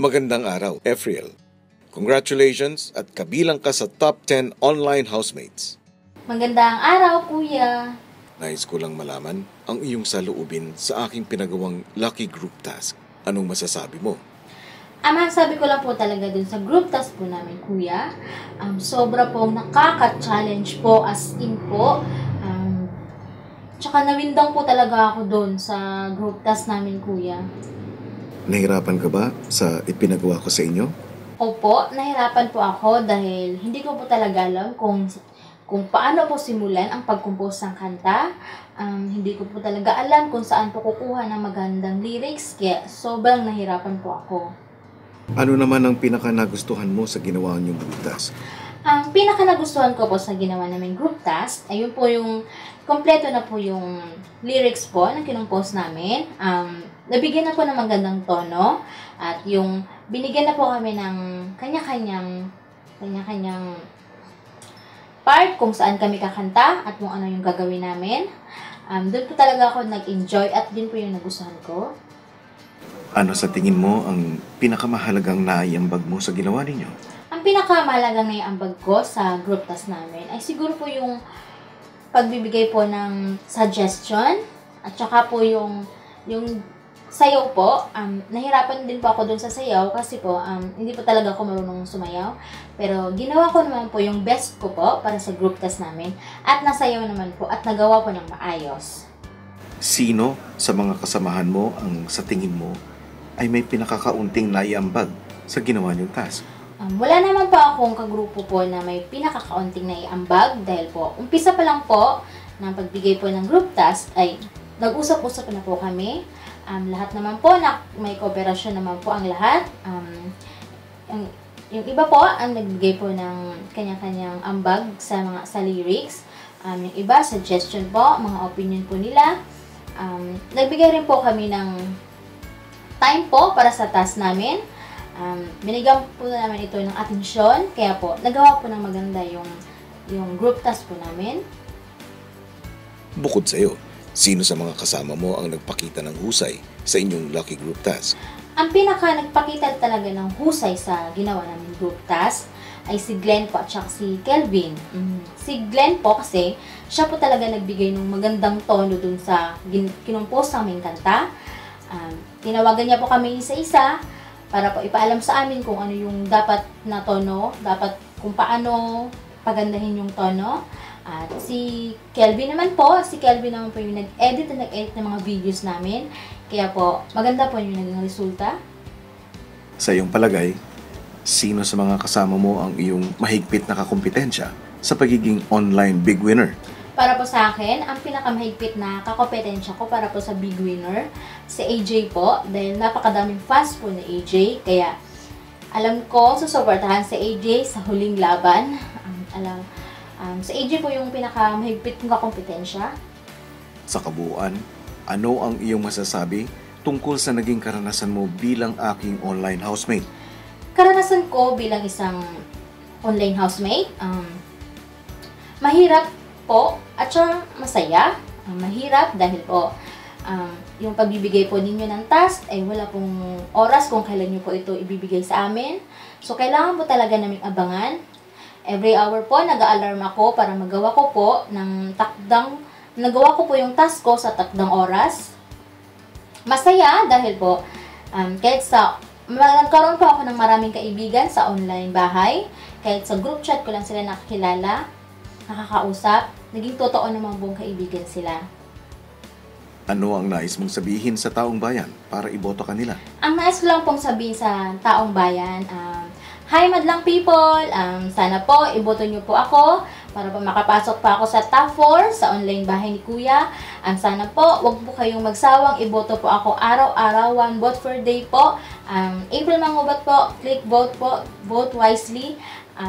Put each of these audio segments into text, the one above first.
Magandang araw, Efriel. Congratulations at kabilang ka sa top 10 online housemates. Magandang araw, Kuya. Nais ko lang malaman ang iyong saloobin sa aking pinagawang Lucky Group Task. Anong masasabi mo? Sabi ko lang po talaga dun sa group task po namin, Kuya. Sobra pong nakaka-challenge po as in po. Tsaka nawindang po talaga ako dun sa group task namin, Kuya. Nahirapan ka ba sa ipinagawa ko sa inyo? Opo, nahirapan po ako dahil hindi ko po talaga alam kung paano po simulan ang pag-compose ng kanta. Hindi ko po talaga alam kung saan po kukuha ng magandang lyrics, kaya sobrang nahirapan po ako. Ano naman ang pinaka-nagustuhan mo sa ginawa niyong group task? Ang pinaka-nagustuhan ko po sa ginawa naming group task, ayun po yung kompleto na po yung lyrics po na kinumpose namin. Nabigyan na po ng magandang tono at yung binigyan na po kami ng kanya-kanyang part kung saan kami kakanta at kung ano yung gagawin namin. Doon po talaga ako nag-enjoy at din po yung nagustuhan ko. Ano sa tingin mo ang pinakamahalagang naiambag mo sa ginawa ninyo? Ang pinakamahalagang naiambag ko sa group task namin ay siguro po yung pagbibigay po ng suggestion at saka po yung sayaw po. Nahirapan din po ako dun sa sayaw kasi po hindi po talaga ako marunong sumayaw. Pero ginawa ko naman po yung best ko po para sa group task namin at nasayaw naman po at nagawa po ng maayos. Sino sa mga kasamahan mo ang sa tingin mo ay may pinakakaunting naiambag sa ginawa niyong task? Wala naman po akong kagrupo po na may pinakakaunting naiambag dahil po umpisa pa lang po ng pagbigay po ng group task ay nag-usap-usap na po kami. Lahat naman po na may kooperasyon naman po ang lahat. Yung iba po ang nagbigay po ng kanya-kanyang ambag sa lyrics. Yung iba suggestion po, mga opinion po nila. Nagbigay rin po kami ng time po para sa task namin. Binigyan po namin ito ng atensyon, kaya po nagawa po ng maganda yung group task po namin. Bukod sa'yo, sino sa mga kasama mo ang nagpakita ng husay sa inyong Lucky Group Task? Ang nagpakita talaga ng husay sa ginawa namin group task ay si Glenn po at saka si Kelvin. Si Glenn po kasi siya po talaga nagbigay ng magandang tono dun sa kinumpose naming kanta. Tinawagan niya po kami isa-isa para po ipaalam sa amin kung ano yung dapat na tono, kung paano pagandahin yung tono. At si Kelvin naman po yung nag-edit ng mga videos namin. Kaya po, maganda po yung naging resulta. Sa iyong palagay, sino sa mga kasama mo ang iyong mahigpit na kakumpetensya sa pagiging online big winner? Para po sa akin, ang pinakamahigpit na kakompetensya ko para po sa big winner, si AJ po. Dahil napakadaming fans po ni AJ. Kaya alam ko, susuportahan si AJ sa huling laban. Si AJ po yung pinakamahigpit kong kakompetensya. Sa kabuuan, ano ang iyong masasabi tungkol sa naging karanasan mo bilang aking online housemate? Karanasan ko bilang isang online housemate, mahirap po at saka masaya. Mahirap dahil po yung pagbibigay po ninyo ng task ay wala pong oras kung kailan nyo po ito ibibigay sa amin. So, kailangan po talaga naming abangan. Every hour po, nag-a-alarm ako para magawa ko po yung task ko sa takdang oras. Masaya dahil po nagkaroon po ako ng maraming kaibigan sa online bahay. Kahit sa group chat ko lang sila nakakilala, nakakausap, naging totoo naman buong kaibigan sila. Ano ang nais mong sabihin sa taong bayan para iboto kanila? Ang nais ko lang pong sabihin sa taong bayan, hi madlang people! Sana po iboto niyo po ako para po makapasok pa ako sa top 4 sa online bahay ni Kuya. Sana po, wag po kayong magsawang iboto po ako araw-araw, one vote per day po. April Mangubat po, click vote po, vote wisely.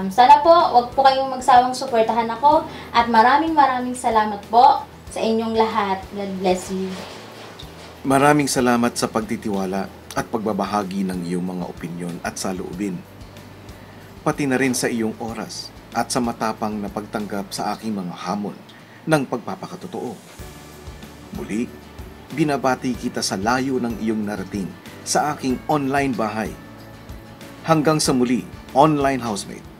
Sana po, wag po kayong magsawang suportahan ako at maraming salamat po sa inyong lahat. God bless you. Maraming salamat sa pagtitiwala at pagbabahagi ng iyong mga opinyon at saloobin. Pati na rin sa iyong oras at sa matapang na pagtanggap sa aking mga hamon ng pagpapakatotoo. Muli, binabati kita sa layo ng iyong narating sa aking online bahay. Hanggang sa muli, online housemate.